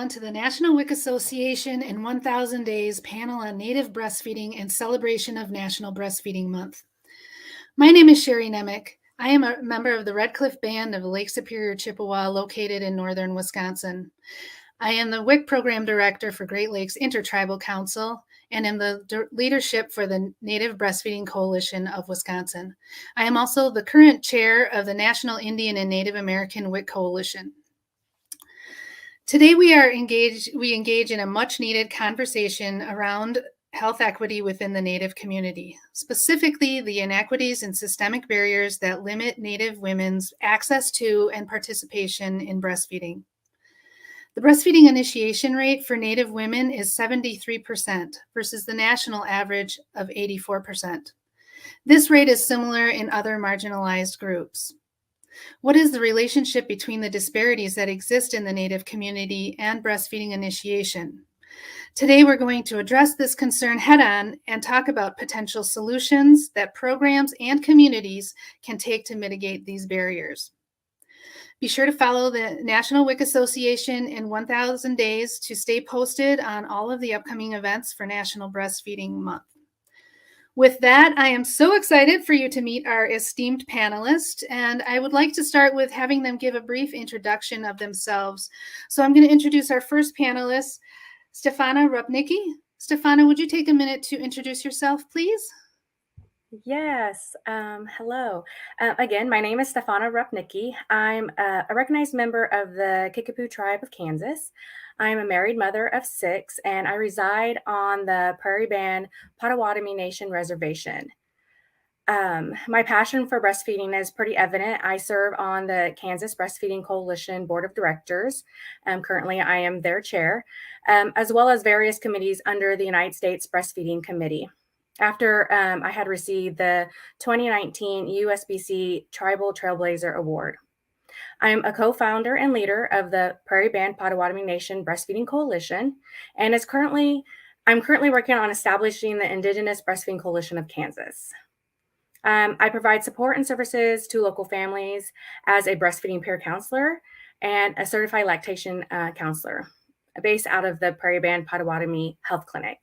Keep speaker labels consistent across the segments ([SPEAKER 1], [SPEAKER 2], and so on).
[SPEAKER 1] everyone, to the National WIC Association in 1000 Days panel on Native Breastfeeding and celebration of National Breastfeeding Month. My name is Sherry Nemec. I am a member of the Red Cliff Band of Lake Superior, Chippewa, located in northern Wisconsin. I am the WIC Program Director for Great Lakes Intertribal Council and am the leadership for the Native Breastfeeding Coalition of Wisconsin. I am also the current chair of the National Indian and Native American WIC Coalition. Today we engage in a much needed conversation around health equity within the Native community, specifically the inequities and systemic barriers that limit Native women's access to and participation in breastfeeding. The breastfeeding initiation rate for Native women is 73% versus the national average of 84%. This rate is similar in other marginalized groups. What is the relationship between the disparities that exist in the Native community and breastfeeding initiation? Today, we're going to address this concern head-on and talk about potential solutions that programs and communities can take to mitigate these barriers. Be sure to follow the National WIC Association in 1000 Days to stay posted on all of the upcoming events for National Breastfeeding Month. With that, I am so excited for you to meet our esteemed panelists, and I would like to start with having them give a brief introduction of themselves. So I'm going to introduce our first panelist, Stefana Rupnicki. Stefana, would you take a minute to introduce yourself, please?
[SPEAKER 2] Yes. Hello. Again, my name is Stefana Rupnicki. I'm a recognized member of the Kickapoo Tribe of Kansas. I'm a married mother of 6, and I reside on the Prairie Band Potawatomi Nation Reservation. My passion for breastfeeding is pretty evident. I serve on the Kansas Breastfeeding Coalition Board of Directors. Currently, I am their chair, as well as various committees under the United States Breastfeeding Committee. After I had received the 2019 USBC Tribal Trailblazer Award. I am a co-founder and leader of the Prairie Band Potawatomi Nation Breastfeeding Coalition, and I'm currently working on establishing the Indigenous Breastfeeding Coalition of Kansas. I provide support and services to local families as a breastfeeding peer counselor and a certified lactation counselor based out of the Prairie Band Potawatomi Health Clinic.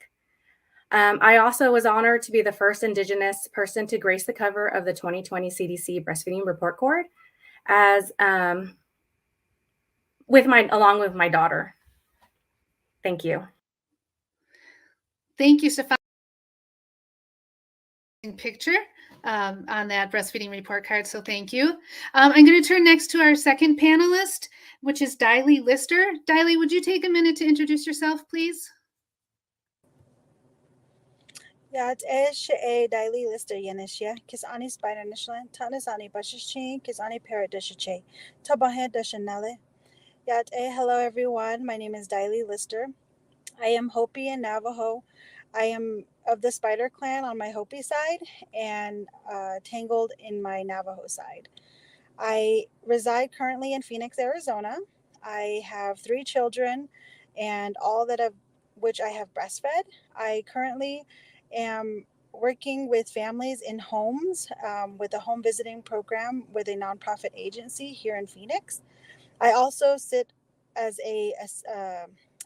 [SPEAKER 2] I also was honored to be the first Indigenous person to grace the cover of the 2020 CDC Breastfeeding Report Card, along with my daughter. Thank you.
[SPEAKER 1] Thank you, Stefana. Picture on that breastfeeding report card, so thank you. I'm going to turn next to our second panelist, which is Diley Lister. Diley, would you take a minute to introduce yourself, please?
[SPEAKER 3] Yat Eshe Diley Lister Yanishia, Kisani Spider Nishlan, Tanasani Bashichi, Kisani Paradishiche, Tabahe Dashanale. Yat hello everyone. My name is Diley Lister. I am Hopi and Navajo. I am of the Spider clan on my Hopi side and Tangled in my Navajo side. I reside currently in Phoenix, Arizona. I have 3 children and all which I have breastfed. I currently am working with families in homes with a home visiting program with a nonprofit agency here in Phoenix. I also sit as a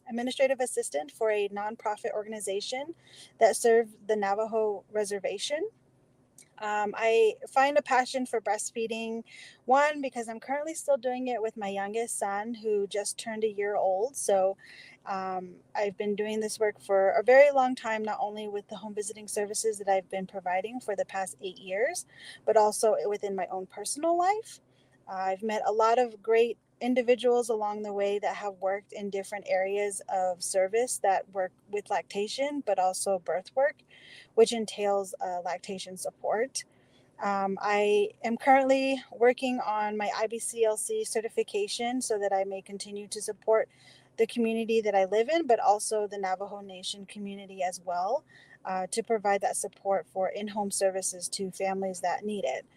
[SPEAKER 3] administrative assistant for a nonprofit organization that serves the Navajo reservation. I find a passion for breastfeeding, one, because I'm currently still doing it with my youngest son who just turned a year old. So I've been doing this work for a very long time, not only with the home visiting services that I've been providing for the past 8 years, but also within my own personal life. I've met a lot of great individuals along the way that have worked in different areas of service that work with lactation, but also birth work, which entails lactation support. I am currently working on my IBCLC certification so that I may continue to support the community that I live in, but also the Navajo Nation community as well, to provide that support for in-home services to families that need it.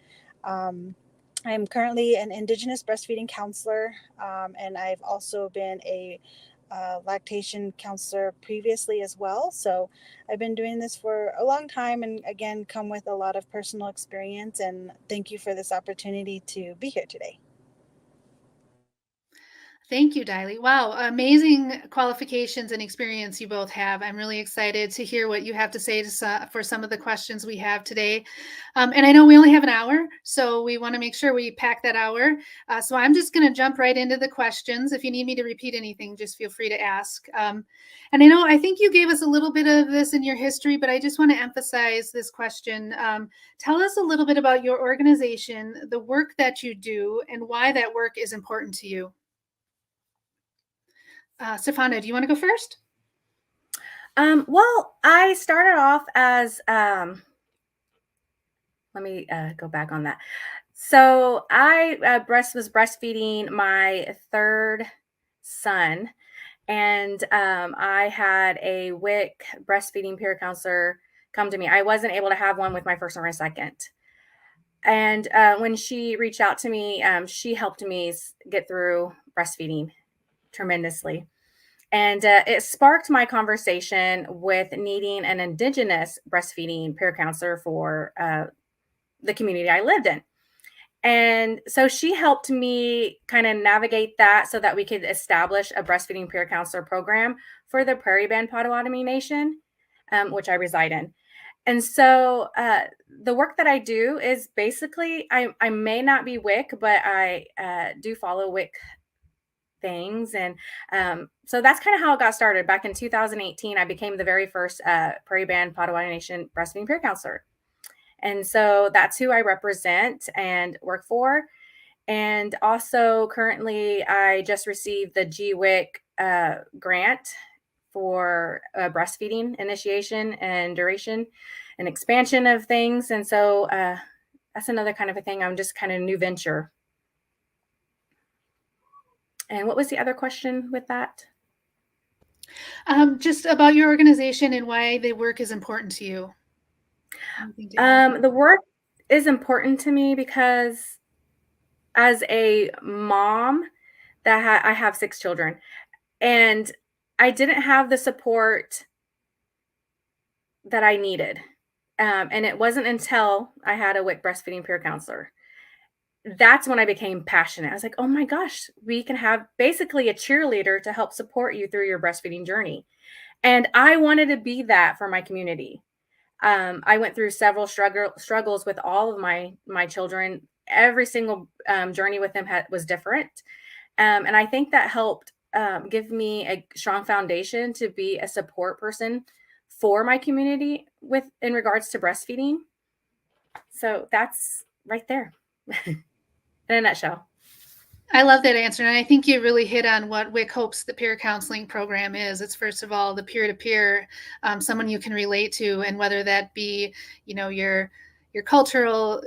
[SPEAKER 3] I am currently an Indigenous breastfeeding counselor, and I've also been a lactation counselor previously as well. So I've been doing this for a long time and again, come with a lot of personal experience, and thank you for this opportunity to be here today.
[SPEAKER 1] Thank you, Diley. Wow, amazing qualifications and experience you both have. I'm really excited to hear what you have to say for some of the questions we have today. And I know we only have an hour, so we want to make sure we pack that hour. So I'm just going to jump right into the questions. If you need me to repeat anything, just feel free to ask. And I think you gave us a little bit of this in your history, but I just want to emphasize this question. Tell us a little bit about your organization, the work that you do, and why that work is important to you. Stefana, do you want to go first?
[SPEAKER 2] Well, I started off as, let me go back on that. So I was breastfeeding my third son, and I had a WIC breastfeeding peer counselor come to me. I wasn't able to have one with my first or my second. And when she reached out to me, she helped me get through breastfeeding tremendously. And it sparked my conversation with needing an Indigenous breastfeeding peer counselor for the community I lived in. And so she helped me kind of navigate that so that we could establish a breastfeeding peer counselor program for the Prairie Band Potawatomi Nation, which I reside in. And so the work that I do is basically, I may not be WIC, but I do follow WIC things. And so that's kind of how it got started. Back in 2018, I became the very first Prairie Band Potawatomi Nation breastfeeding peer counselor. And so that's who I represent and work for. And also currently, I just received the GWIC grant for breastfeeding initiation and duration and expansion of things. And so that's another kind of a thing. I'm just kind of new venture. And what was the other question with that?
[SPEAKER 1] Just about your organization and why the work is important to you.
[SPEAKER 2] The work is important to me because as a mom that I have 6 children, and I didn't have the support that I needed. And it wasn't until I had a WIC breastfeeding peer counselor. That's when I became passionate. I was like, oh my gosh, we can have basically a cheerleader to help support you through your breastfeeding journey. And I wanted to be that for my community. I went through several struggles with all of my children. Every single journey with them was different. And I think that helped give me a strong foundation to be a support person for my community in regards to breastfeeding. So that's right there in a nutshell.
[SPEAKER 1] I love that answer. And I think you really hit on what WIC hopes the peer counseling program is. It's first of all, the peer-to-peer, someone you can relate to, and whether that be, your cultural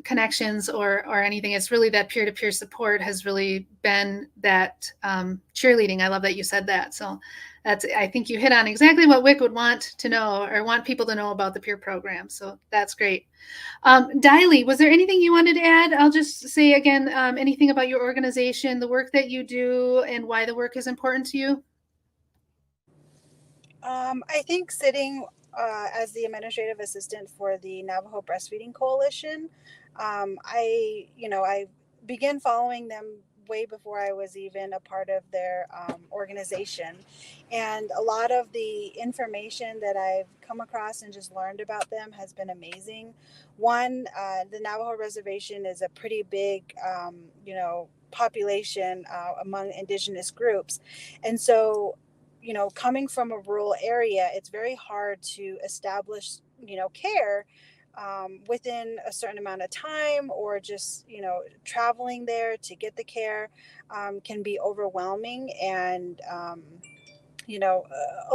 [SPEAKER 1] connections or anything, it's really that peer-to-peer support has really been that cheerleading. I love that you said that. So I think you hit on exactly what WIC would want to know or want people to know about the peer program. So that's great. Diley, was there anything you wanted to add? I'll just say again, anything about your organization, the work that you do, and why the work is important to you?
[SPEAKER 3] I think sitting as the administrative assistant for the Navajo Breastfeeding Coalition, I began following them way before I was even a part of their organization. And a lot of the information that I've come across and just learned about them has been amazing. One, the Navajo Reservation is a pretty big, population among indigenous groups. And so, coming from a rural area, it's very hard to establish, care within a certain amount of time, or just, traveling there to get the care can be overwhelming and, a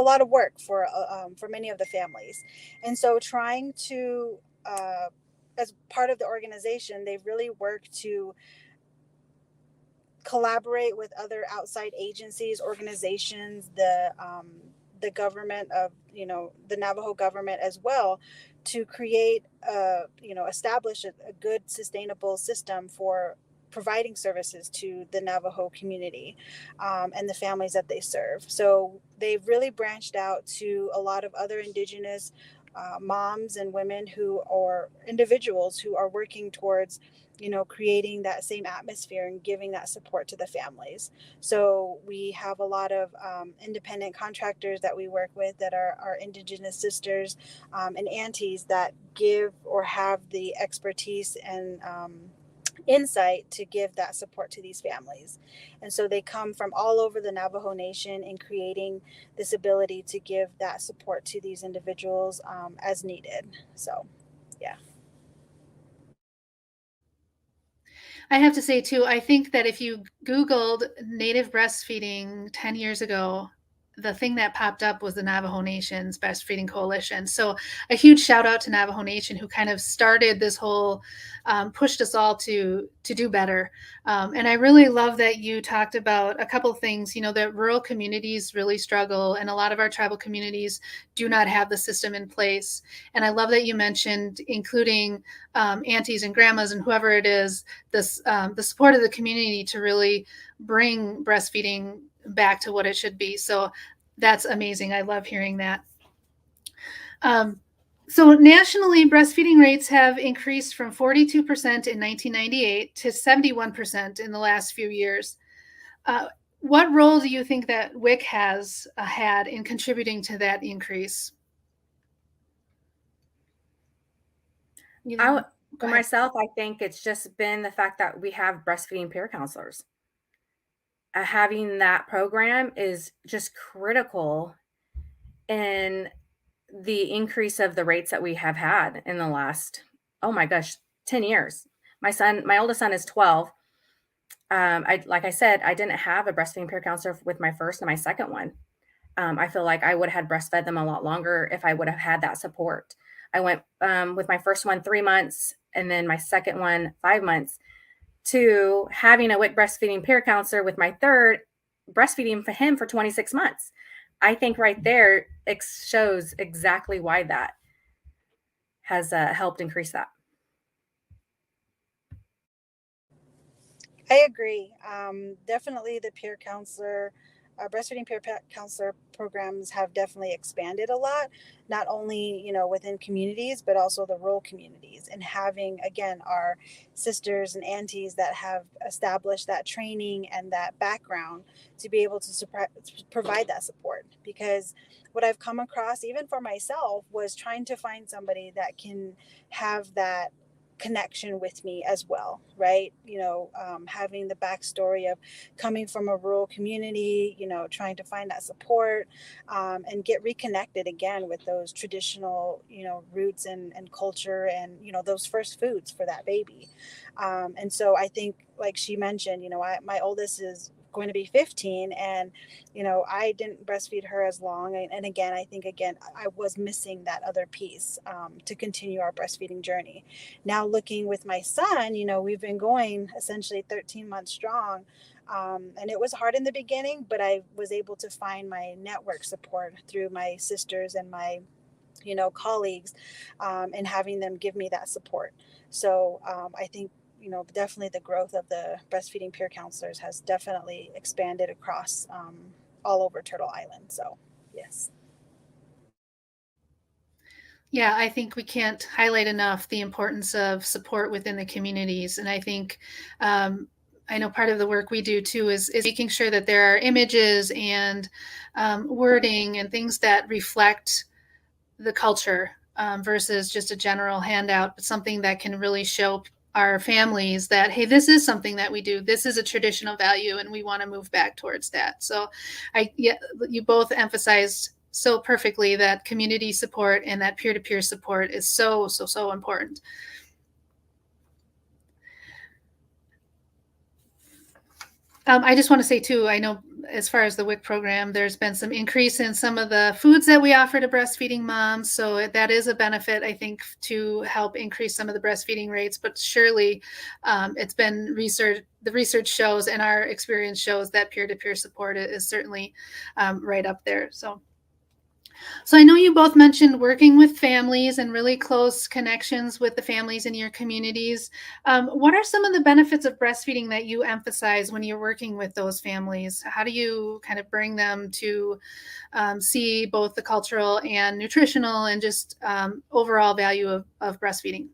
[SPEAKER 3] lot of work for many of the families. And so trying to, as part of the organization, they've really worked to collaborate with other outside agencies, organizations, the government of, the Navajo government as well, to create establish a good sustainable system for providing services to the Navajo community and the families that they serve. So they've really branched out to a lot of other indigenous moms and women who, or individuals who are working towards, creating that same atmosphere and giving that support to the families. So we have a lot of independent contractors that we work with that are our Indigenous sisters and aunties that give or have the expertise and insight to give that support to these families. And so they come from all over the Navajo Nation in creating this ability to give that support to these individuals as needed. So, yeah.
[SPEAKER 1] I have to say too, I think that if you Googled native breastfeeding 10 years ago, the thing that popped up was the Navajo Nation's Breastfeeding Coalition. So a huge shout out to Navajo Nation, who kind of started this whole, pushed us all to do better. And I really love that you talked about a couple things, that rural communities really struggle, and a lot of our tribal communities do not have the system in place. And I love that you mentioned including aunties and grandmas and whoever it is, this the support of the community to really bring breastfeeding back to what it should be. So that's amazing. I love hearing that. So nationally, breastfeeding rates have increased from 42% in 1998 to 71% in the last few years. What role do you think that WIC has had in contributing to that increase?
[SPEAKER 2] For myself, I think it's just been the fact that we have breastfeeding peer counselors. Having that program is just critical in the increase of the rates that we have had in the last, oh my gosh, 10 years. My oldest son is 12. Like I said, I didn't have a breastfeeding peer counselor with my first and my second one. I feel like I would have had breastfed them a lot longer if I would have had that support. I went with my first one 3 months, and then my second one 5 months, to having a WIC breastfeeding peer counselor with my third, breastfeeding for him for 26 months. I think right there it shows exactly why that has helped increase that.
[SPEAKER 3] I agree. Definitely the peer counselor, breastfeeding peer counselor programs have definitely expanded a lot, not only, within communities, but also the rural communities, and having, again, our sisters and aunties that have established that training and that background to be able to provide that support. Because what I've come across, even for myself, was trying to find somebody that can have that connection with me as well, right? Having the backstory of coming from a rural community, trying to find that support and get reconnected again with those traditional, roots and culture and, those first foods for that baby. And so I think, like she mentioned, my oldest is going to be 15, and I didn't breastfeed her as long, and again I think I was missing that other piece to continue our breastfeeding journey. Now looking with my son, we've been going essentially 13 months strong, and it was hard in the beginning, but I was able to find my network support through my sisters and my colleagues, and having them give me that support. So I think definitely the growth of the breastfeeding peer counselors has definitely expanded across all over Turtle Island. So, yes.
[SPEAKER 1] Yeah, I think we can't highlight enough the importance of support within the communities. And I think, I know part of the work we do too is making sure that there are images and wording and things that reflect the culture versus just a general handout, but something that can really show our families that, hey, this is something that we do. This is a traditional value, and we want to move back towards that. So you both emphasized so perfectly that community support and that peer-to-peer support is so important. I just want to say too, I know as far as the WIC program, there's been some increase in some of the foods that we offer to breastfeeding moms. So that is a benefit, I think, to help increase some of the breastfeeding rates. But surely it's been research. The research shows and our experience shows that peer-to-peer support is certainly right up there. So So I know you both mentioned working with families and really close connections with the families in your communities. What are some of the benefits of breastfeeding that you emphasize when you're working with those families? How do you kind of bring them to see both the cultural and nutritional and just overall value of breastfeeding?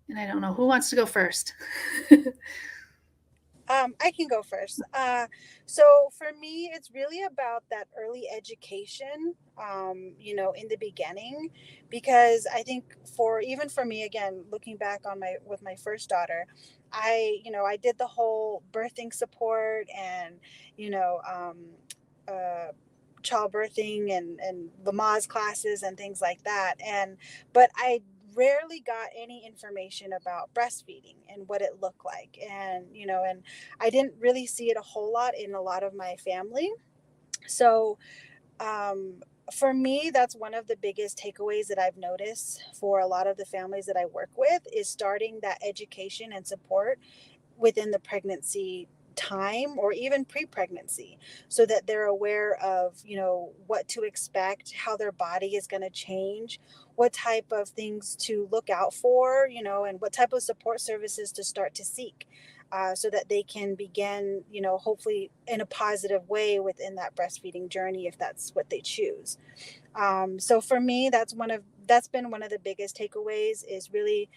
[SPEAKER 1] And I don't know who wants to go first.
[SPEAKER 3] I can go first. So for me, it's really about that early education, in the beginning, because I think even for me, again, looking back on with my first daughter, I did the whole birthing support and, you know, uh, childbirthing and Lamaze classes and things like that. But I rarely got any information about breastfeeding and what it looked like. And I didn't really see it a whole lot in a lot of my family. So, for me, that's one of the biggest takeaways that I've noticed for a lot of the families that I work with is starting that education and support within the pregnancy time or even pre-pregnancy, so that they're aware of what to expect, how their body is going to change, what type of things to look out for, and what type of support services to start to seek, so that they can begin, hopefully in a positive way within that breastfeeding journey if that's what they choose. So for me, that's been one of the biggest takeaways is really,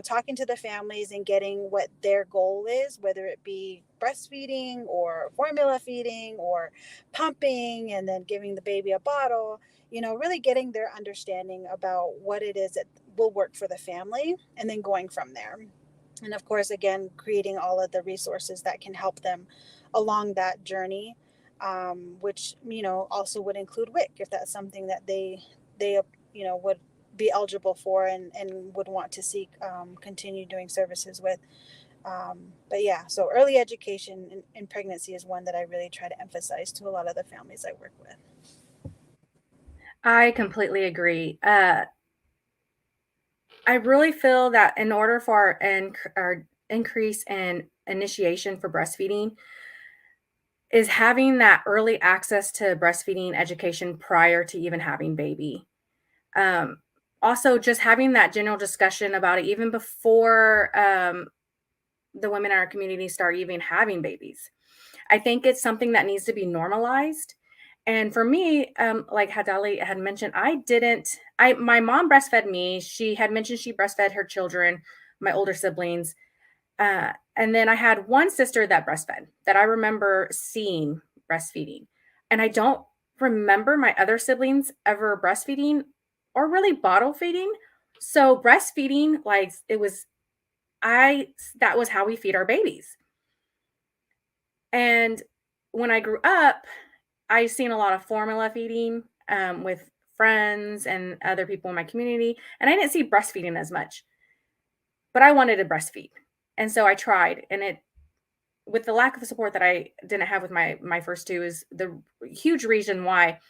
[SPEAKER 3] talking to the families and getting what their goal is, whether it be breastfeeding or formula feeding or pumping and then giving the baby a bottle, really getting their understanding about what it is that will work for the family and then going from there. And of course, again, creating all of the resources that can help them along that journey, which also would include WIC if that's something that they would be eligible for and would want to seek continue doing services with. But yeah, so early education in pregnancy is one that I really try to emphasize to a lot of the families I work with.
[SPEAKER 2] I completely agree. I really feel that in order for our increase in initiation for breastfeeding is having that early access to breastfeeding education prior to even having baby. Um, Also, just having that general discussion about it even before the women in our community start even having babies. I think it's something that needs to be normalized. And for me, like Hadali had mentioned, I didn't. I My mom breastfed me. She had mentioned she breastfed her children, my older siblings, and then I had one sister that breastfed that I remember seeing breastfeeding, and I don't remember my other siblings ever breastfeeding or really bottle feeding. So breastfeeding, like it was, I that was how we feed our babies. And when I grew up, I seen a lot of formula feeding with friends and other people in my community, and I didn't see breastfeeding as much. But I wanted to breastfeed, and so I tried. And it, with the lack of support that I didn't have with my first two, is the huge reason why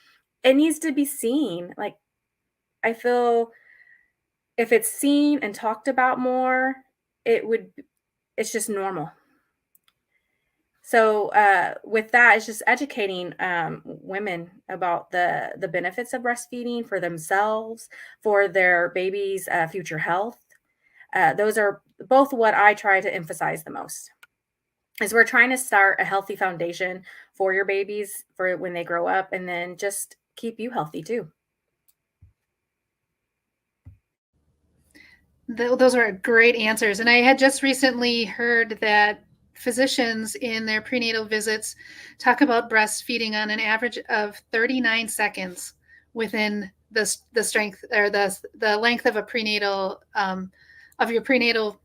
[SPEAKER 2] it needs to be seen. Like I feel if it's seen and talked about more, it would. It's just normal. So with that, it's just educating women about the benefits of breastfeeding for themselves, for their baby's future health. Those are both what I try to emphasize the most. Is we're trying to start a healthy foundation for your babies for when they grow up, and then just keep you healthy too.
[SPEAKER 1] Those are great answers. And I had just recently heard that physicians in their prenatal visits talk about breastfeeding on an average of 39 seconds within the strength or the length of a prenatal of your prenatal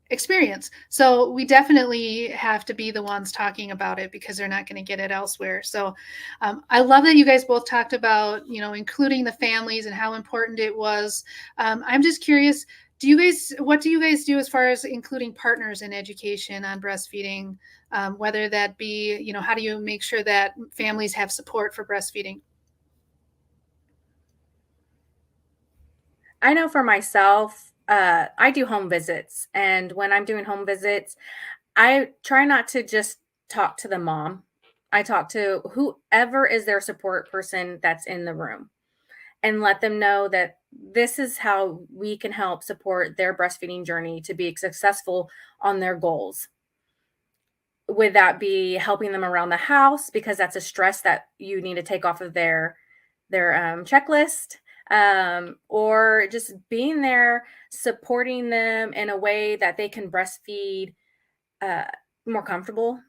[SPEAKER 1] experience. So we definitely have to be the ones talking about it because they're not going to get it elsewhere. So I love that you guys both talked about, including the families and how important it was. I'm just curious, what do you guys do as far as including partners in education on breastfeeding? Whether that be, how do you make sure that families have support for breastfeeding?
[SPEAKER 2] I know for myself, I do home visits, and when I'm doing home visits, I try not to just talk to the mom. I talk to whoever is their support person that's in the room and let them know that this is how we can help support their breastfeeding journey to be successful on their goals. Would that be helping them around the house because that's a stress that you need to take off of their checklist, or just being there supporting them in a way that they can breastfeed more comfortable.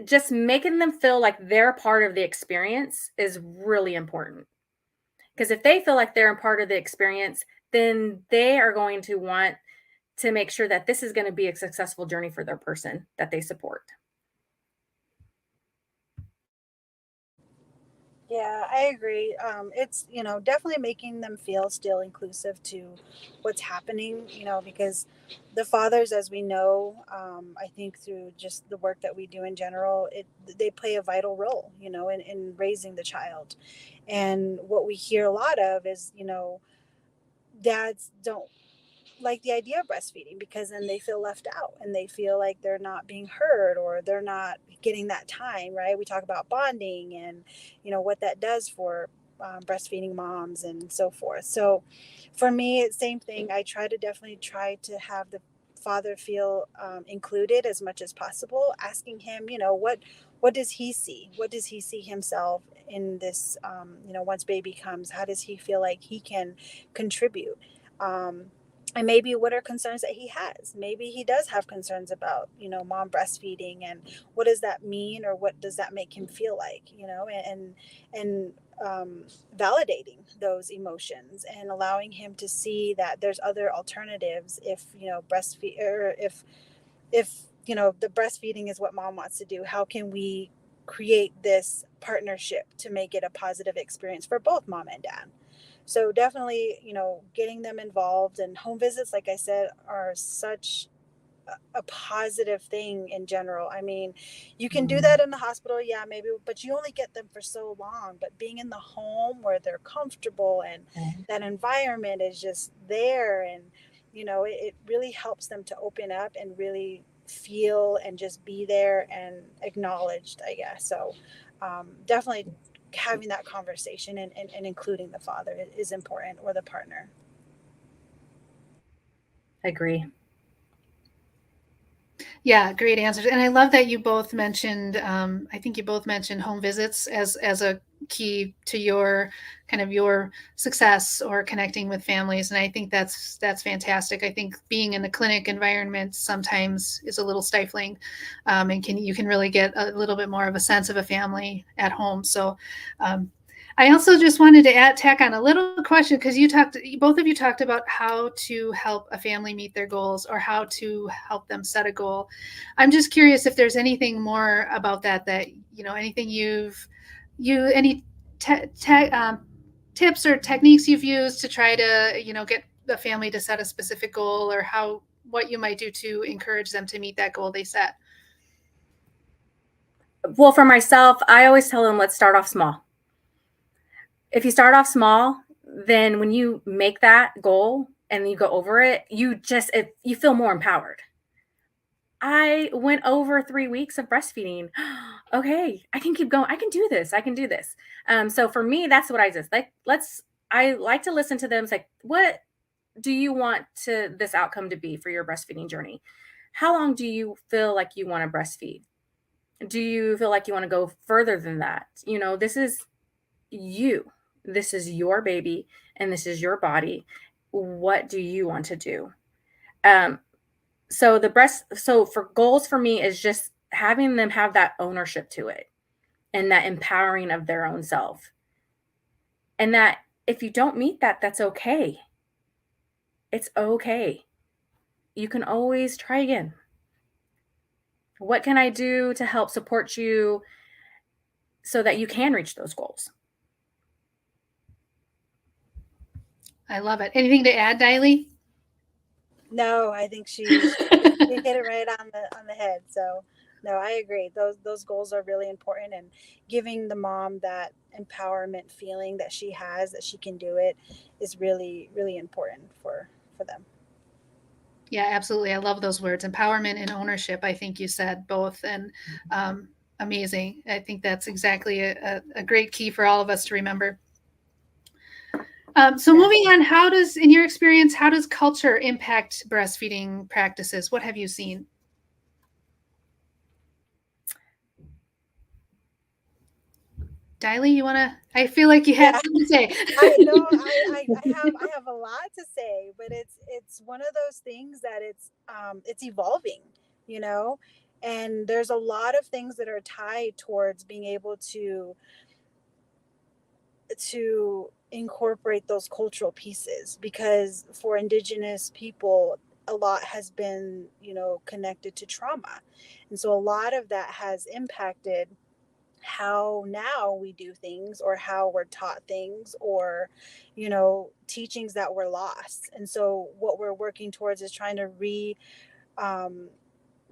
[SPEAKER 2] Just making them feel like they're part of the experience is really important, because if they feel like they're a part of the experience, then they are going to want to make sure that this is going to be a successful journey for their person that they support.
[SPEAKER 3] Yeah, I agree. It's, definitely making them feel still inclusive to what's happening, because the fathers, as we know, I think through just the work that we do in general, they play a vital role, in raising the child. And what we hear a lot of is, dads don't like the idea of breastfeeding because then they feel left out and they feel like they're not being heard or they're not getting that time, right? We talk about bonding and what that does for breastfeeding moms and so forth. So for me, it's same thing. I definitely try to have the father feel included as much as possible, asking him, what does he see? What does he see himself in this? Once baby comes, how does he feel like he can contribute? um, and maybe what are concerns that he has? Maybe he does have concerns about mom breastfeeding, and what does that mean, or what does that make him feel like, and validating those emotions and allowing him to see that there's other alternatives if breastfeed, or if the breastfeeding is what mom wants to do. How can we create this partnership to make it a positive experience for both mom and dad? So definitely, getting them involved, and home visits, like I said, are such a positive thing in general. I mean, you can do that in the hospital, yeah, maybe, but you only get them for so long. But being in the home where they're comfortable and that environment is just there, and it really helps them to open up and really feel and just be there and acknowledged, I guess. So definitely having that conversation and including the father is important, or the partner.
[SPEAKER 2] I agree.
[SPEAKER 1] Yeah, great answers. And I love that you both mentioned, I think you both mentioned home visits as a key to your kind of your success or connecting with families. And I think that's fantastic. I think being in the clinic environment sometimes is a little stifling, and you can really get a little bit more of a sense of a family at home. So um, I also just wanted to tack on a little question, because both of you talked about how to help a family meet their goals or how to help them set a goal. I'm just curious if there's anything more about that anything any tips or techniques you've used to try to get the family to set a specific goal, or what you might do to encourage them to meet that goal they set.
[SPEAKER 2] Well, for myself, I always tell them, let's start off small. If you start off small, then when you make that goal and you go over it, you feel more empowered. I went over 3 weeks of breastfeeding. Okay, I can keep going. I can do this. I can do this. So for me, that's what I just like. I like to listen to them. It's like, what do you want this outcome to be for your breastfeeding journey? How long do you feel like you want to breastfeed? Do you feel like you want to go further than that? This is you. This is your baby and this is your body. What do you want to do? So for goals for me is just having them have that ownership to it and that empowering of their own self. And that if you don't meet that, that's okay. It's okay. You can always try again. What can I do to help support you so that you can reach those goals?
[SPEAKER 1] I love it. Anything to add, Diley?
[SPEAKER 3] No, I think she hit it right on the head. So no, I agree. Those goals are really important, and giving the mom that empowerment feeling that she has, that she can do it, is really, really important for them.
[SPEAKER 1] Yeah, absolutely. I love those words, empowerment and ownership. I think you said both. And amazing. I think that's exactly a great key for all of us to remember. So moving on, in your experience, how does culture impact breastfeeding practices? What have you seen? Diley, you want to? I feel like you have something to say.
[SPEAKER 3] I know I have a lot to say, but it's one of those things that it's evolving, you know, and there's a lot of things that are tied towards being able to incorporate those cultural pieces, because for Indigenous people a lot has been, you know, connected to trauma, and so a lot of that has impacted how now we do things, or how we're taught things, or, you know, teachings that were lost. And so what we're working towards is trying to um,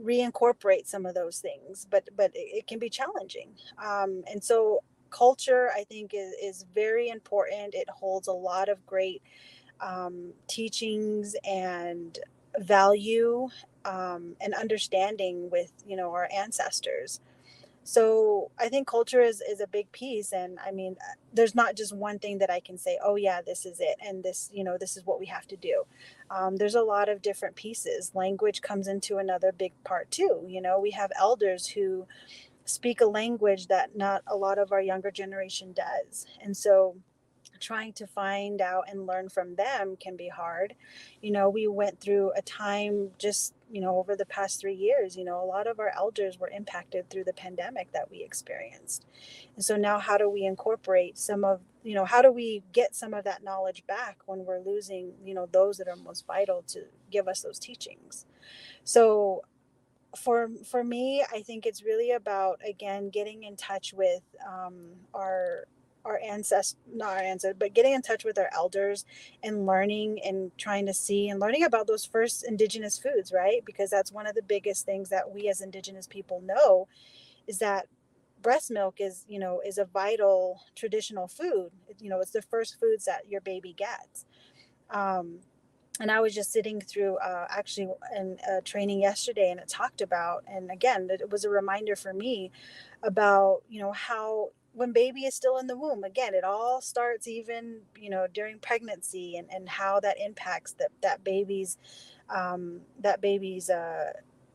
[SPEAKER 3] reincorporate some of those things, but it can be challenging. And so culture, I think, is very important. It holds a lot of great teachings and value, and understanding with, you know, our ancestors. So I think culture is a big piece. And I mean, there's not just one thing that I can say, oh yeah, this is it, and this, you know, this is what we have to do. There's a lot of different pieces. Language comes into another big part too. You know, we have elders who speak a language that not a lot of our younger generation does, and so trying to find out and learn from them can be hard. You know, we went through a time just, you know, over the past 3 years, you know, a lot of our elders were impacted through the pandemic that we experienced. And so now how do we incorporate some of, you know, how do we get some of that knowledge back when we're losing, you know, those that are most vital to give us those teachings? So for me, I think it's really about, again, getting in touch with our ancestors, not our ancestors, but getting in touch with our elders, and learning and trying to see and learning about those first Indigenous foods, right? Because that's one of the biggest things that we as Indigenous people know, is that breast milk is, you know, is a vital traditional food. You know, it's the first foods that your baby gets. Um, and I was just sitting through actually in a training yesterday, and it talked about, and again, it was a reminder for me about, you know, how when baby is still in the womb, again, it all starts even, you know, during pregnancy, and how that impacts that baby's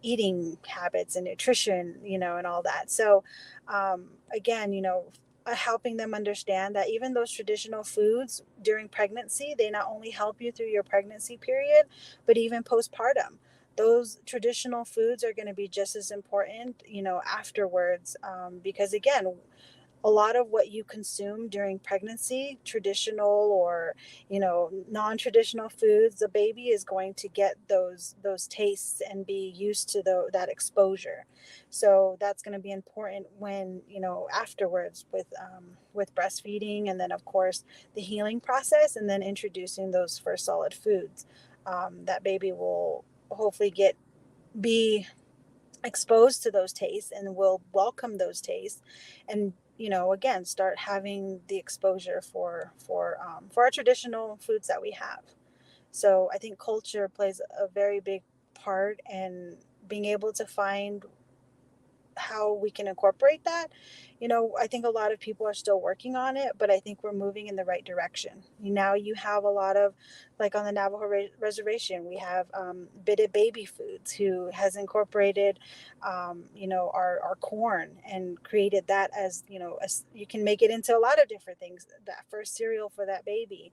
[SPEAKER 3] eating habits and nutrition, you know, and all that. So again, you know, helping them understand that even those traditional foods during pregnancy, they not only help you through your pregnancy period, but even postpartum. Those traditional foods are going to be just as important, you know, afterwards, because again, a lot of what you consume during pregnancy, traditional or, you know, non-traditional foods, the baby is going to get those tastes and be used to that exposure. So that's going to be important when, you know, afterwards with breastfeeding, and then of course the healing process, and then introducing those first solid foods. That baby will hopefully be exposed to those tastes, and will welcome those tastes, and, you know, again, start having the exposure for our traditional foods that we have. So I think culture plays a very big part in being able to find how we can incorporate that. You know, I think a lot of people are still working on it, but I think we're moving in the right direction. Now you have a lot of, like on the Navajo reservation, we have Bitted Baby Foods, who has incorporated, you know, our corn, and created that as, you know, you can make it into a lot of different things. That first cereal for that baby.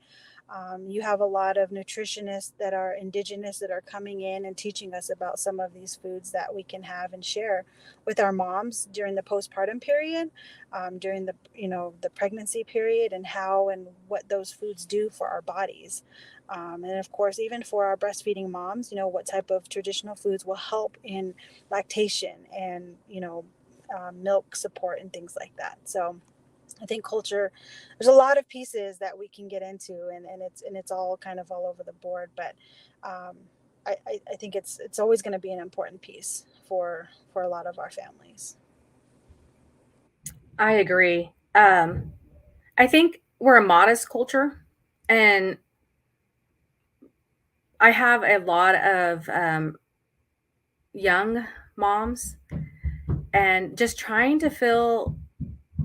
[SPEAKER 3] You have a lot of nutritionists that are Indigenous that are coming in and teaching us about some of these foods that we can have and share with our moms during the postpartum period, during the, you know, the pregnancy period, and how and what those foods do for our bodies. And of course, even for our breastfeeding moms, you know, what type of traditional foods will help in lactation and, you know, milk support and things like that. So I think culture, there's a lot of pieces that we can get into, and it's all kind of all over the board. But um, I think it's always going to be an important piece for a lot of our families.
[SPEAKER 2] I agree. I think we're a modest culture, and I have a lot of young moms, and just trying to feel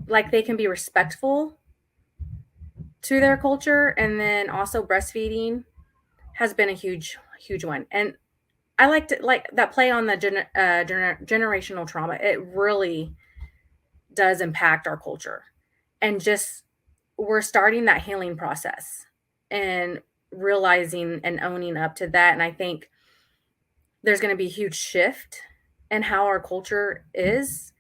[SPEAKER 2] like they can be respectful to their culture. And then also breastfeeding has been a huge one. And I liked it, like that play on the generational trauma. It really does impact our culture. And just we're starting that healing process and realizing and owning up to that. And I think there's going to be a huge shift in how our culture is,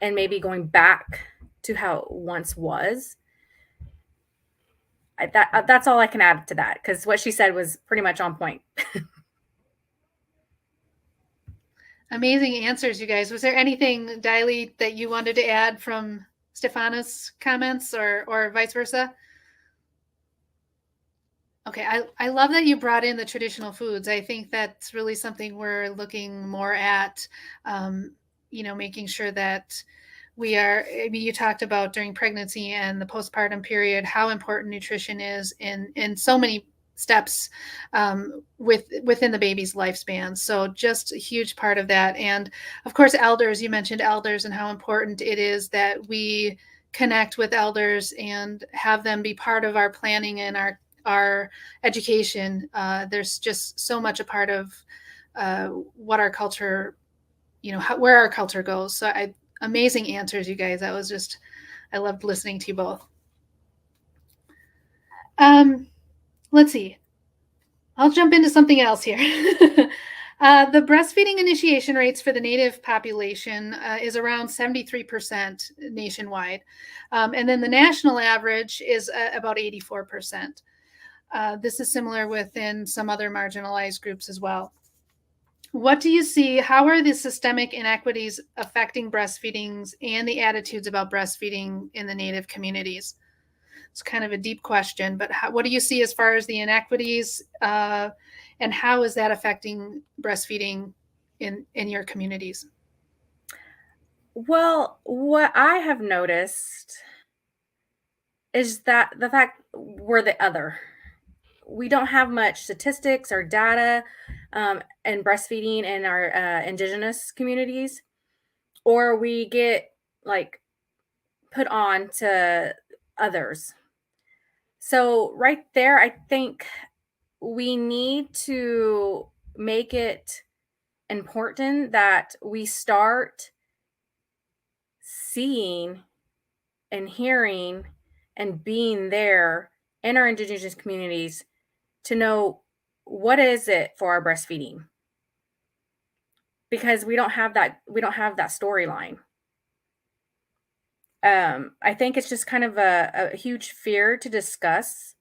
[SPEAKER 2] and maybe going back to how it once was. That's all I can add to that, because what she said was pretty much on point.
[SPEAKER 1] Amazing answers, you guys. Was there anything, Diley, that you wanted to add from Stefana's comments, or vice versa? Okay, I love that you brought in the traditional foods. I think that's really something we're looking more at, making sure that we are, I mean, you talked about during pregnancy and the postpartum period, how important nutrition is in so many steps within the baby's lifespan. So just a huge part of that. And of course, elders, you mentioned elders and how important it is that we connect with elders and have them be part of our planning and our education. There's just so much a part of what our culture, where our culture goes. So amazing answers, you guys. I loved listening to you both. Let's see. I'll jump into something else here. The breastfeeding initiation rates for the Native population is around 73% nationwide. And then the national average is about 84%. This is similar within some other marginalized groups as well. What do you see? How are the systemic inequities affecting breastfeedings and the attitudes about breastfeeding in the Native communities? It's kind of a deep question, but what do you see as far as the inequities, and how is that affecting breastfeeding in your communities?
[SPEAKER 2] Well, what I have noticed is that the fact we're the other. We don't have much statistics or data in breastfeeding in our indigenous communities, or we get like put on to others. So right there, I think we need to make it important that we start seeing and hearing and being there in our indigenous communities to know what is it for our breastfeeding, because we don't have that storyline. I think it's just kind of a huge fear to discuss,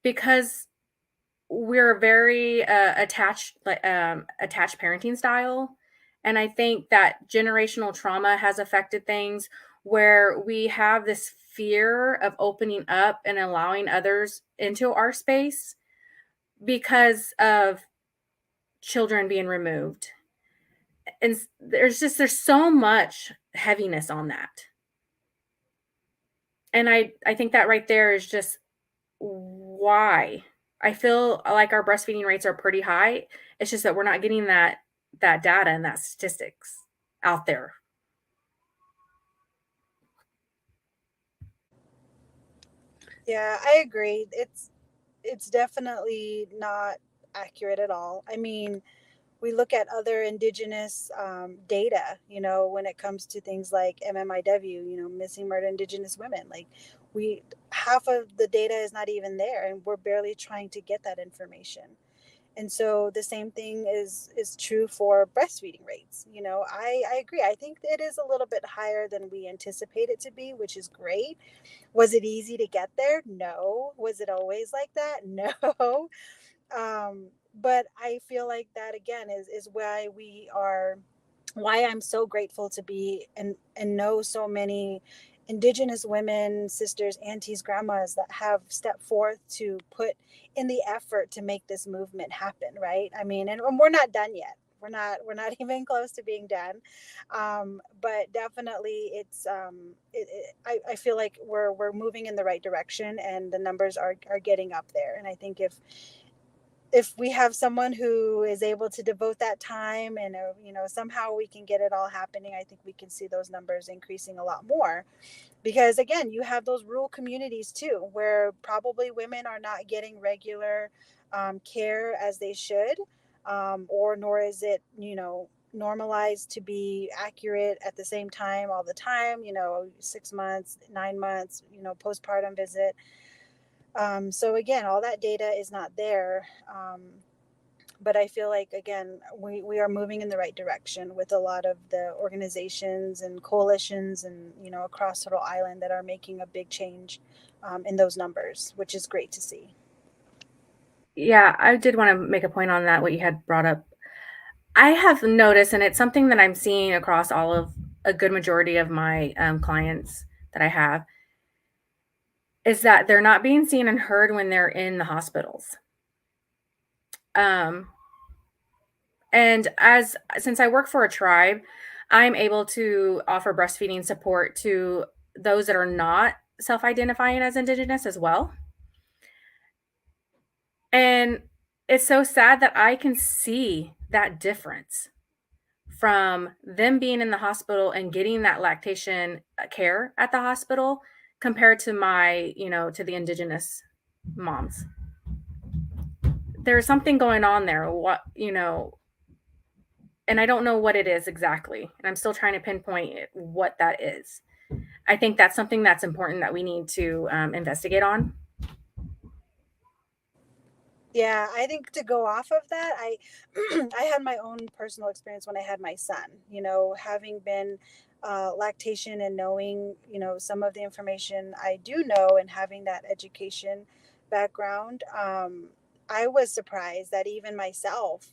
[SPEAKER 2] because we're very attached parenting style. And I think that generational trauma has affected things where we have this fear of opening up and allowing others into our space because of children being removed. And there's so much heaviness on that. And I think that right there is just why I feel like our breastfeeding rates are pretty high. It's just that we're not getting that data and that statistics out there.
[SPEAKER 3] Yeah, I agree. It's definitely not accurate at all. I mean, we look at other indigenous data, when it comes to things like MMIW, missing murdered indigenous women. Like, half of the data is not even there, and we're barely trying to get that information. And so the same thing is true for breastfeeding rates. I agree. I think it is a little bit higher than we anticipate it to be, which is great. Was it easy to get there? No. Was it always like that? No. But I feel like that again is why I'm so grateful to be and know so many indigenous women, sisters, aunties, grandmas that have stepped forth to put in the effort to make this movement happen, right? I mean, and we're not done yet. We're not even close to being done. But definitely I feel like we're moving in the right direction, and the numbers are getting up there. And I think if we have someone who is able to devote that time and somehow we can get it all happening, I think we can see those numbers increasing a lot more. Because again, you have those rural communities too, where probably women are not getting regular care as they should, or nor is it normalized to be accurate at the same time all the time. 6 months, 9 months, postpartum visit. So again, all that data is not there. But I feel like, again, we are moving in the right direction with a lot of the organizations and coalitions and, across Turtle Island that are making a big change in those numbers, which is great to see.
[SPEAKER 2] Yeah, I did want to make a point on that, what you had brought up. I have noticed, and it's something that I'm seeing across all of a good majority of my clients that I have, is that they're not being seen and heard when they're in the hospitals. And since I work for a tribe, I'm able to offer breastfeeding support to those that are not self-identifying as Indigenous as well. And it's so sad that I can see that difference from them being in the hospital and getting that lactation care at the hospital compared to to the Indigenous moms. There's something going on there. And I don't know what it is exactly. And I'm still trying to pinpoint what that is. I think that's something that's important that we need to investigate on.
[SPEAKER 3] Yeah, I think to go off of that, I I had my own personal experience when I had my son. Having been lactation and knowing some of the information I do know and having that education background, I was surprised that even myself,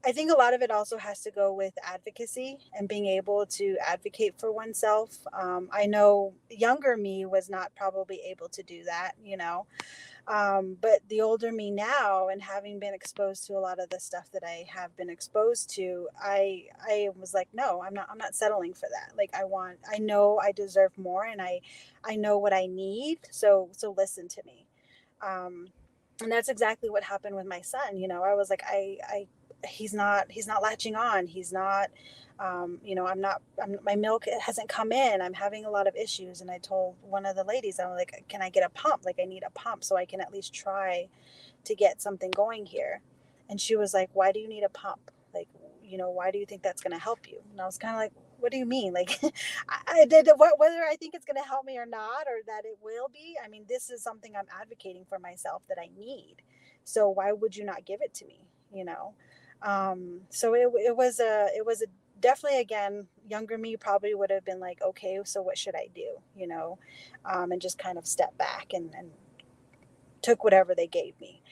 [SPEAKER 3] I think a lot of it also has to go with advocacy and being able to advocate for oneself. I know younger me was not probably able to do that, but the older me now, and having been exposed to a lot of the stuff that I have been exposed to, I was like, no, I'm not settling for that. Like, I know I deserve more, and I know what I need. So listen to me. And that's exactly what happened with my son. I was like, he's not latching on. He's not, my milk hasn't come in. I'm having a lot of issues. And I told one of the ladies, I'm like, can I get a pump? Like, I need a pump so I can at least try to get something going here. And she was like, why do you need a pump? Like, why do you think that's going to help you? And I was kind of like, what do you mean? Like, I did whether I think it's going to help me or not, or that it will be. I mean, this is something I'm advocating for myself that I need. So why would you not give it to me? So it was a definitely, again, younger me probably would have been like, okay, so what should I do? And just kind of step back and took whatever they gave me.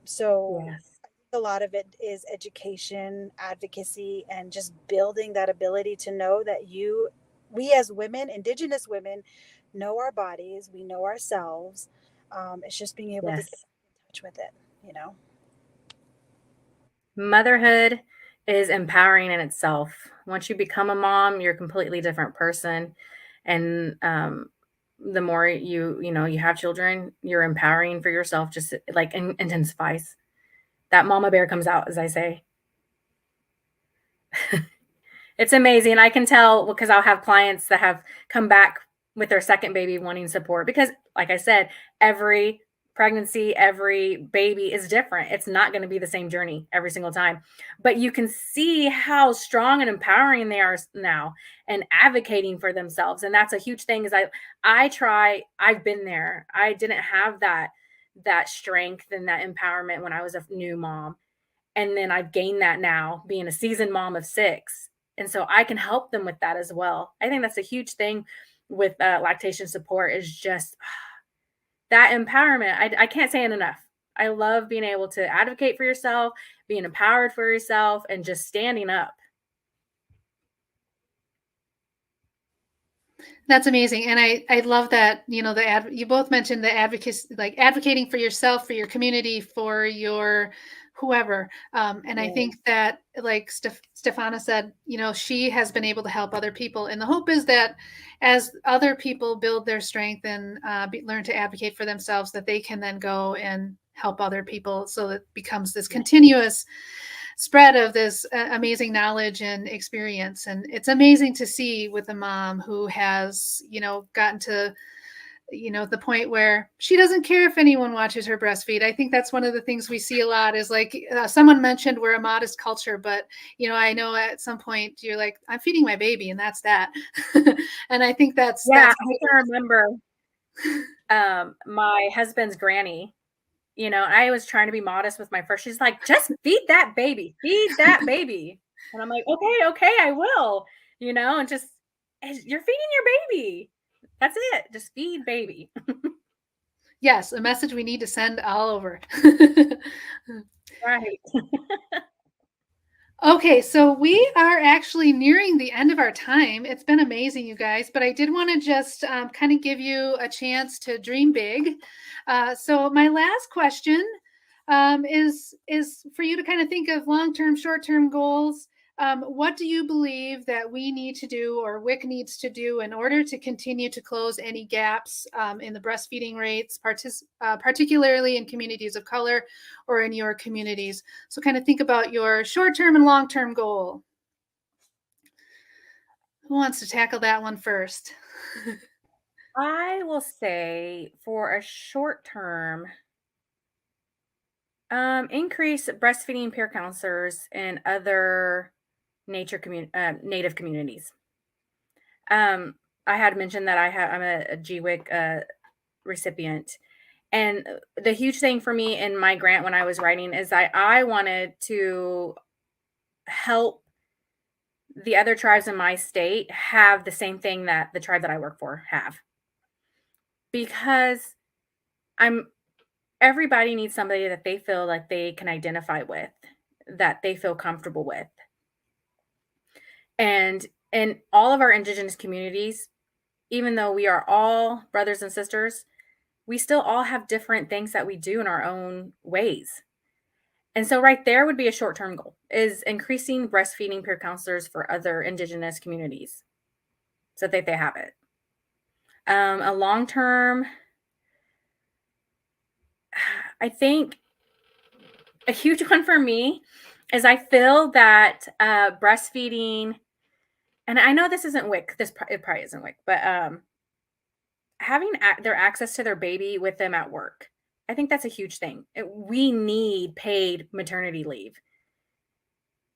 [SPEAKER 3] So
[SPEAKER 2] Yes.
[SPEAKER 3] a lot of it is education, advocacy, and just building that ability to know that we as women, Indigenous women, know our bodies, we know ourselves. It's just being able to get
[SPEAKER 2] Yes.
[SPEAKER 3] in touch with it.
[SPEAKER 2] Motherhood is empowering in itself. Once you become a mom, you're a completely different person. And the more you have children, you're empowering for yourself, just like intensifies. That mama bear comes out, as I say. It's amazing. I can tell because I'll have clients that have come back with their second baby wanting support because, like I said, every pregnancy, every baby is different. It's not going to be the same journey every single time. But you can see how strong and empowering they are now and advocating for themselves. And that's a huge thing is I've been there. I didn't have that strength and that empowerment when I was a new mom. And then I've gained that now being a seasoned mom of 6. And so I can help them with that as well. I think that's a huge thing with lactation support is just that empowerment. I can't say it enough. I love being able to advocate for yourself, being empowered for yourself, and just standing up.
[SPEAKER 1] That's amazing. And I love that, you both mentioned the advocacy, like advocating for yourself, for your community, for whoever. And I think that, like Stefana said, she has been able to help other people. And the hope is that as other people build their strength and learn to advocate for themselves, that they can then go and help other people. So it becomes this continuous spread of this amazing knowledge and experience. And it's amazing to see with a mom who has, gotten to the point where she doesn't care if anyone watches her breastfeed. I think that's one of the things we see a lot is like someone mentioned we're a modest culture, but I know at some point you're like, I'm feeding my baby and that's that. And I think that's
[SPEAKER 2] I can remember my husband's granny. I was trying to be modest with my first. She's like, just feed that baby, and I'm like, okay, I will. And just you're feeding your baby. That's it. Just feed baby.
[SPEAKER 1] Yes, a message we need to send all over.
[SPEAKER 2] Right.
[SPEAKER 1] Okay, so we are actually nearing the end of our time. It's been amazing, you guys, but I did want to just kind of give you a chance to dream big. So my last question is for you to kind of think of long-term, short-term goals. What do you believe that we need to do or WIC needs to do in order to continue to close any gaps in the breastfeeding rates, particularly in communities of color or in your communities? So kind of think about your short-term and long-term goal. Who wants to tackle that one first?
[SPEAKER 2] I will say for a short term, increase breastfeeding peer counselors in other native communities. I had mentioned that I'm a GWIC recipient, and the huge thing for me in my grant when I was writing is I wanted to help the other tribes in my state have the same thing that the tribe that I work for have, because everybody needs somebody that they feel like they can identify with, that they feel comfortable with. And in all of our Indigenous communities, even though we are all brothers and sisters, we still all have different things that we do in our own ways. And so right there would be a short-term goal, is increasing breastfeeding peer counselors for other Indigenous communities so that they have it. A long-term, I think a huge one for me is I feel that breastfeeding, and I know this isn't WIC, it probably isn't WIC, but having their access to their baby with them at work, I think that's a huge thing. We need paid maternity leave.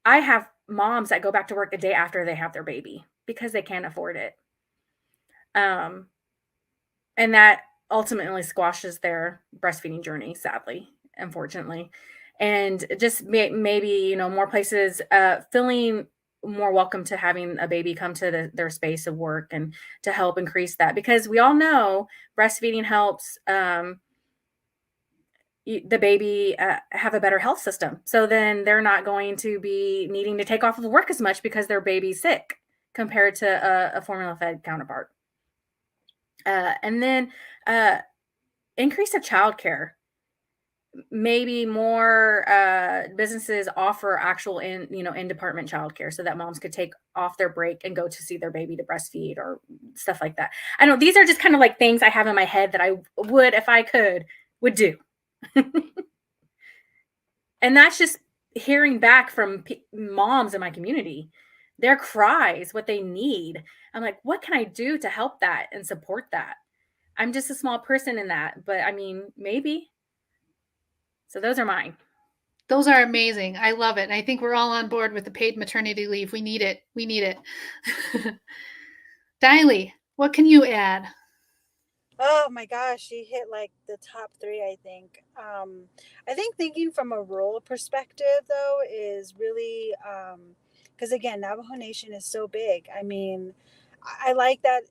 [SPEAKER 2] I have moms that go back to work a day after they have their baby because they can't afford it. And that ultimately squashes their breastfeeding journey, sadly, unfortunately. And just maybe, more places feeling more welcome to having a baby come to their space of work and to help increase that, because we all know breastfeeding helps the baby have a better health system. So then they're not going to be needing to take off of work as much because their baby's sick compared to a formula fed counterpart. And then increase of childcare. Maybe more businesses offer actual in-department childcare so that moms could take off their break and go to see their baby to breastfeed or stuff like that. I know these are just kind of like things I have in my head that I would, if I could, would do. And that's just hearing back from moms in my community, their cries, what they need. I'm like, what can I do to help that and support that? I'm just a small person in that, but I mean, maybe. So those are mine.
[SPEAKER 1] Those are amazing. I love it. And I think we're all on board with the paid maternity leave. We need it. We need it. Diley, what can you add?
[SPEAKER 3] Oh my gosh, you hit like the top three, I think. I think thinking from a rural perspective, though, is really, because again, Navajo Nation is so big. I mean, I like that,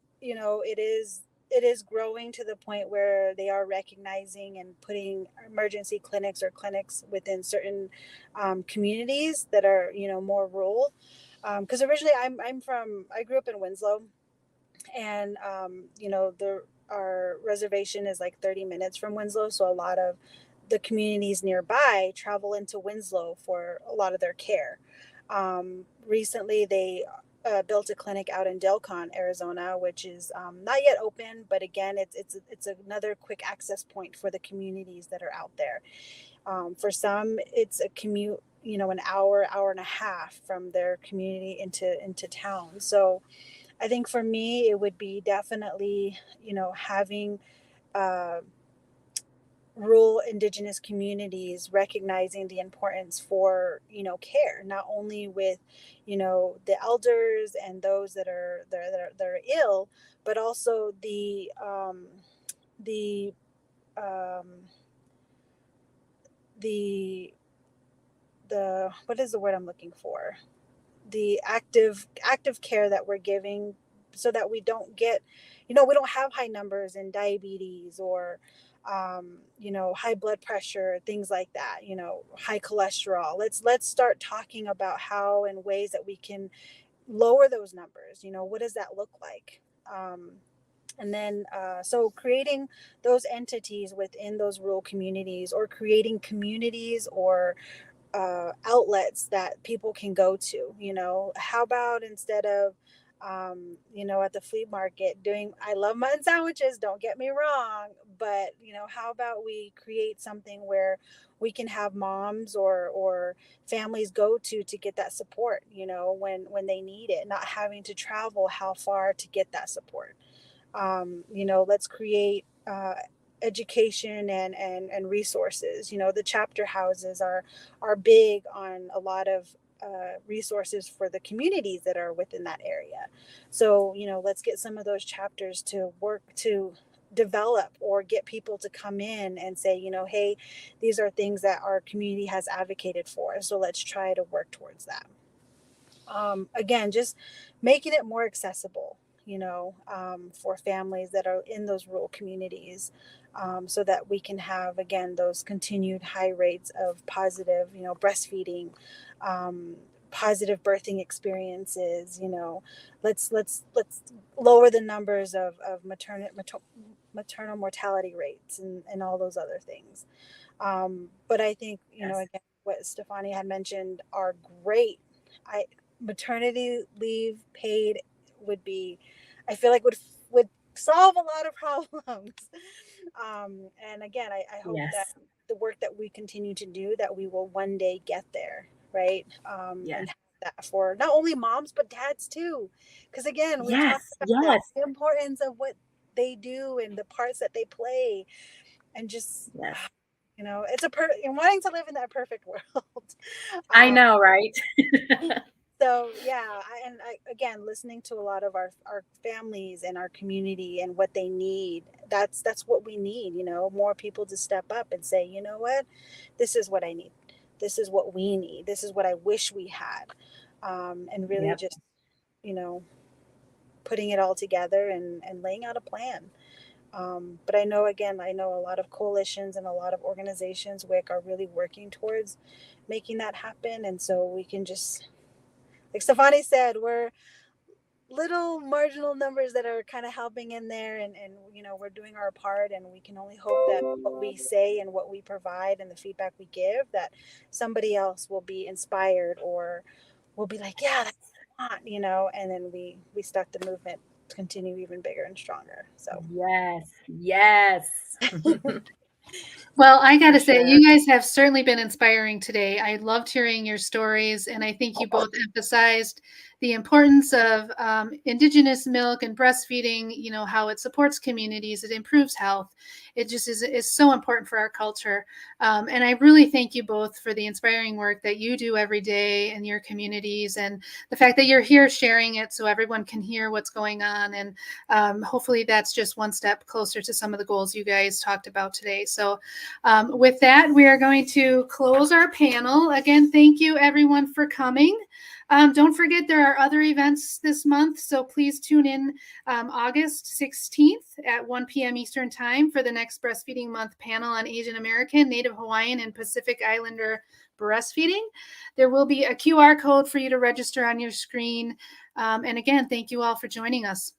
[SPEAKER 3] it is growing to the point where they are recognizing and putting emergency clinics or clinics within certain communities that are, more rural. Because originally I grew up in Winslow, and our reservation is like 30 minutes from Winslow, so a lot of the communities nearby travel into Winslow for a lot of their care. Recently, they built a clinic out in Delcon, Arizona, which is not yet open, but again, it's another quick access point for the communities that are out there. For some, it's a commute, an hour and a half from their community into town. So I think for me, it would be definitely, having rural Indigenous communities recognizing the importance for, care, not only with, the elders and those that are ill, but also the um, the what is the word I'm looking for? The active care that we're giving, so that we don't get, we don't have high numbers in diabetes or high blood pressure, things like that, high cholesterol. Let's start talking about how and ways that we can lower those numbers. What does that look like? And then so creating those entities within those rural communities, or creating communities or outlets that people can go to. How about, instead of at the flea market doing, I love mutton sandwiches, don't get me wrong, but how about we create something where we can have moms or families go to get that support, when they need it, not having to travel how far to get that support. Let's create education and resources. The chapter houses are big on a lot of resources for the communities that are within that area. So let's get some of those chapters to work to develop, or get people to come in and say, hey, these are things that our community has advocated for, so let's try to work towards that. Again, just making it more accessible, for families that are in those rural communities, so that we can have, again, those continued high rates of positive, breastfeeding, positive birthing experiences. Let's lower the numbers of maternal mortality rates and all those other things. But I think,
[SPEAKER 2] Yes.
[SPEAKER 3] again, what Stefani had mentioned are great. Maternity leave paid would be, I feel like would solve a lot of problems. And again, I hope that
[SPEAKER 2] Yes.
[SPEAKER 3] the work that we continue to do, that we will one day get there, right?
[SPEAKER 2] Yes.
[SPEAKER 3] And have that for not only moms but dads too, because again, we
[SPEAKER 2] Yes.
[SPEAKER 3] talk about that,
[SPEAKER 2] Yes.
[SPEAKER 3] the importance of what they do and the parts that they play, and just
[SPEAKER 2] Yes.
[SPEAKER 3] it's you're wanting to live in that perfect world.
[SPEAKER 2] I
[SPEAKER 3] um,
[SPEAKER 2] know, right?
[SPEAKER 3] so yeah, again, listening to a lot of our families and our community and what they need, that's what we need. More people to step up and say, you know what, this is what I need, this is what we need, this is what I wish we had. And really
[SPEAKER 2] Yep.
[SPEAKER 3] just you know putting it all together and laying out a plan. But I know a lot of coalitions and a lot of organizations, WIC, are really working towards making that happen. And so we can just, like Stefani said, we're little marginal numbers that are kind of helping in there, and we're doing our part, and we can only hope that what we say and what we provide and the feedback we give, that somebody else will be inspired, or will be like, yeah, that's what I want, and then we start the movement to continue even bigger and stronger. So
[SPEAKER 2] Yes. Yes.
[SPEAKER 1] Well, I got
[SPEAKER 2] For
[SPEAKER 1] to say,
[SPEAKER 2] sure.
[SPEAKER 1] you guys have certainly been inspiring today. I loved hearing your stories, and I think you both emphasized the importance of Indigenous milk and breastfeeding, how it supports communities, it improves health. It just is so important for our culture. And I really thank you both for the inspiring work that you do every day in your communities, and the fact that you're here sharing it so everyone can hear what's going on. And hopefully that's just one step closer to some of the goals you guys talked about today. So with that, we are going to close our panel. Again, thank you everyone for coming. Don't forget, there are other events this month, so please tune in August 16th at 1 p.m. Eastern Time for the next Breastfeeding Month panel on Asian American, Native Hawaiian, and Pacific Islander breastfeeding. There will be a QR code for you to register on your screen. And again, thank you all for joining us.